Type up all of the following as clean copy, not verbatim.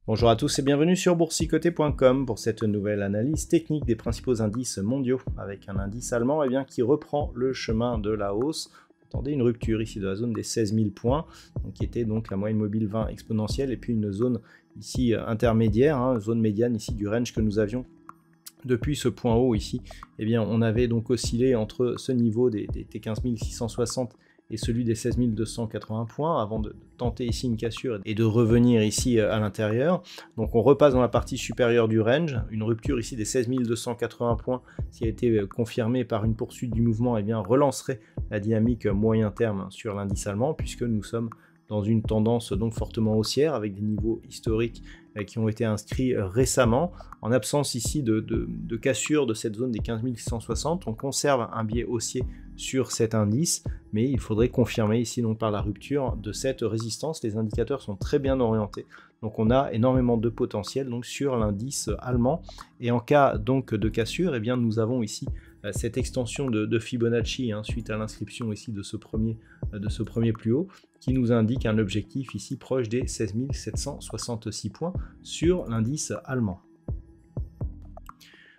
Bonjour à tous et bienvenue sur boursicoté.com pour cette nouvelle analyse technique des principaux indices mondiaux avec un indice allemand qui reprend le chemin de la hausse. Attendez une rupture ici de la zone des 16 000 points, donc qui était donc la moyenne mobile 20 exponentielle et puis une zone ici intermédiaire, zone médiane ici du range que nous avions. Depuis ce point haut ici, on avait donc oscillé entre ce niveau des 15 660 et celui des 16 280 points avant de tenter ici une cassure et de revenir ici à l'intérieur. Donc on repasse dans la partie supérieure du range, une rupture ici des 16 280 points qui a été confirmée par une poursuite du mouvement relancerait la dynamique moyen terme sur l'indice allemand puisque nous sommes dans une tendance donc fortement haussière avec des niveaux historiques qui ont été inscrits récemment. En absence ici de cassure de cette zone des 15 660, on conserve un biais haussier sur cet indice, mais il faudrait confirmer ici donc par la rupture de cette résistance. Les indicateurs sont très bien orientés, donc on a énormément de potentiel donc sur l'indice allemand. Et en cas donc de cassure, nous avons ici cette extension de Fibonacci suite à l'inscription ici de ce premier plus haut qui nous indique un objectif ici proche des 16 766 points sur l'indice allemand.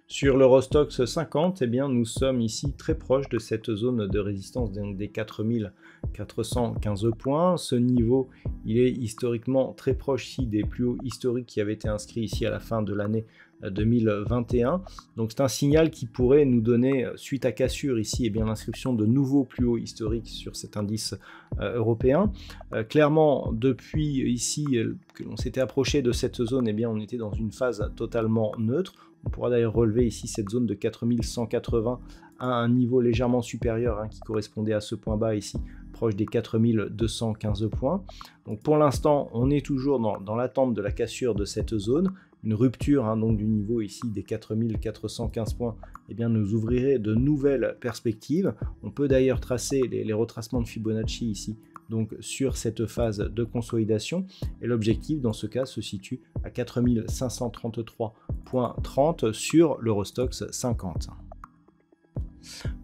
Sur l'Eurostoxx 50, nous sommes ici très proche de cette zone de résistance des 4415 points. Ce niveau, il est historiquement très proche ici des plus hauts historiques qui avaient été inscrits ici à la fin de l'année 2021. Donc c'est un signal qui pourrait nous donner, suite à cassure ici, l'inscription de nouveaux plus hauts historiques sur cet indice européen. Clairement, depuis ici que l'on s'était approché de cette zone, on était dans une phase totalement neutre. On pourra d'ailleurs relever ici cette zone de 4180 à un niveau légèrement supérieur qui correspondait à ce point bas ici, proche des 4215 points. Donc pour l'instant, on est toujours dans l'attente de la cassure de cette zone. Une rupture donc du niveau ici des 4415 points nous ouvrirait de nouvelles perspectives. On peut d'ailleurs tracer les retracements de Fibonacci ici donc sur cette phase de consolidation et l'objectif dans ce cas se situe à 4533,30 sur l'Eurostoxx 50.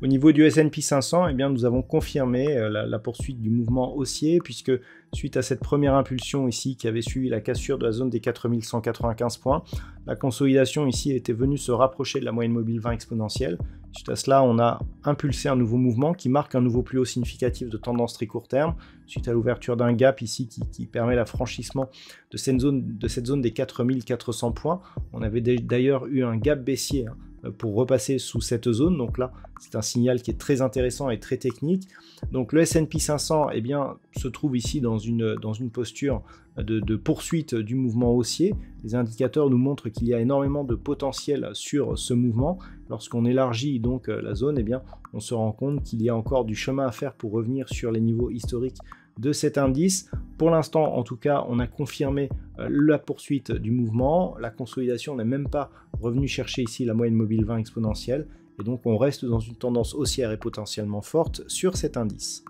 Au niveau du S&P 500, nous avons confirmé la poursuite du mouvement haussier puisque suite à cette première impulsion ici qui avait suivi la cassure de la zone des 4195 points, la consolidation ici était venue se rapprocher de la moyenne mobile 20 exponentielle. Suite à cela, on a impulsé un nouveau mouvement qui marque un nouveau plus haut significatif de tendance très court terme suite à l'ouverture d'un gap ici qui permet l'affranchissement de cette zone des 4400 points. On avait d'ailleurs eu un gap baissier pour repasser sous cette zone, donc là c'est un signal qui est très intéressant et très technique. Donc le S&P 500 se trouve ici dans une posture de poursuite du mouvement haussier. Les indicateurs nous montrent qu'il y a énormément de potentiel sur ce mouvement. Lorsqu'on élargit donc la zone, on se rend compte qu'il y a encore du chemin à faire pour revenir sur les niveaux historiques de cet indice. Pour l'instant, en tout cas, on a confirmé la poursuite du mouvement. La consolidation n'est même pas revenue chercher ici la moyenne mobile 20 exponentielle. Et donc, on reste dans une tendance haussière et potentiellement forte sur cet indice.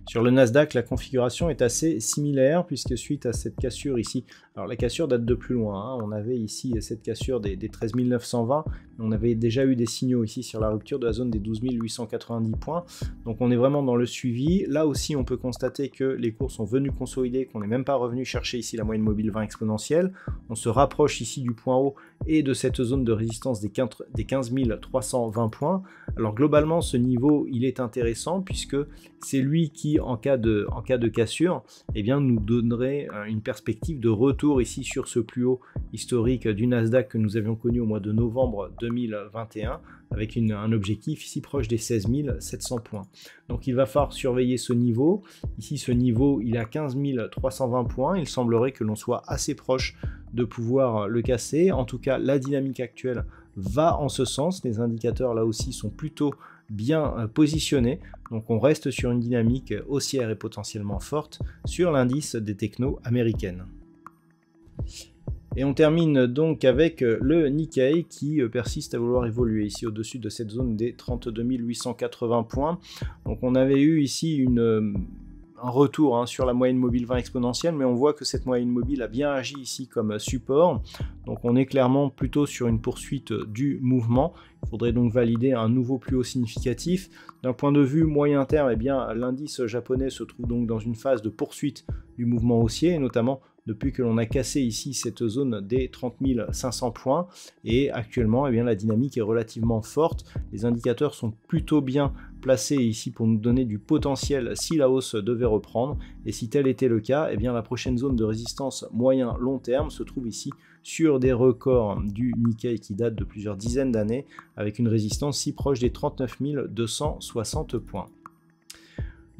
Sur le Nasdaq, la configuration est assez similaire puisque suite à cette cassure ici, alors la cassure date de plus loin, on avait ici cette cassure des 13 920, on avait déjà eu des signaux ici sur la rupture de la zone des 12 890 points, donc on est vraiment dans le suivi. Là aussi on peut constater que les cours sont venus consolider, qu'on n'est même pas revenu chercher ici la moyenne mobile 20 exponentielle, on se rapproche ici du point haut et de cette zone de résistance des 15 320 points. Alors globalement ce niveau il est intéressant puisque c'est lui qui en cas de cassure nous donnerait une perspective de retour ici sur ce plus haut historique du Nasdaq que nous avions connu au mois de novembre 2021 avec un objectif ici proche des 16 700 points. Donc il va falloir surveiller ce niveau. Ici ce niveau il est à 15 320 points, il semblerait que l'on soit assez proche de pouvoir le casser. En tout cas la dynamique actuelle va en ce sens, les indicateurs là aussi sont plutôt bien positionnés, donc on reste sur une dynamique haussière et potentiellement forte sur l'indice des technos américaines. Et on termine donc avec le Nikkei qui persiste à vouloir évoluer ici au-dessus de cette zone des 32 880 points. Donc on avait eu ici un retour sur la moyenne mobile 20 exponentielle, mais on voit que cette moyenne mobile a bien agi ici comme support. Donc on est clairement plutôt sur une poursuite du mouvement. Il faudrait donc valider un nouveau plus haut significatif. D'un point de vue moyen terme, eh bien l'indice japonais se trouve donc dans une phase de poursuite du mouvement haussier, et notamment depuis que l'on a cassé ici cette zone des 30 500 points. Et actuellement, eh bien, la dynamique est relativement forte. Les indicateurs sont plutôt bien placés ici pour nous donner du potentiel si la hausse devait reprendre. Et si tel était le cas, eh bien, la prochaine zone de résistance moyen-long terme se trouve ici sur des records du Nikkei qui datent de plusieurs dizaines d'années, avec une résistance si proche des 39 260 points.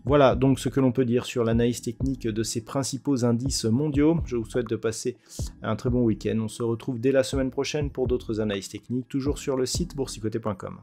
Voilà donc ce que l'on peut dire sur l'analyse technique de ces principaux indices mondiaux. Je vous souhaite de passer un très bon week-end. On se retrouve dès la semaine prochaine pour d'autres analyses techniques, toujours sur le site boursicoté.com.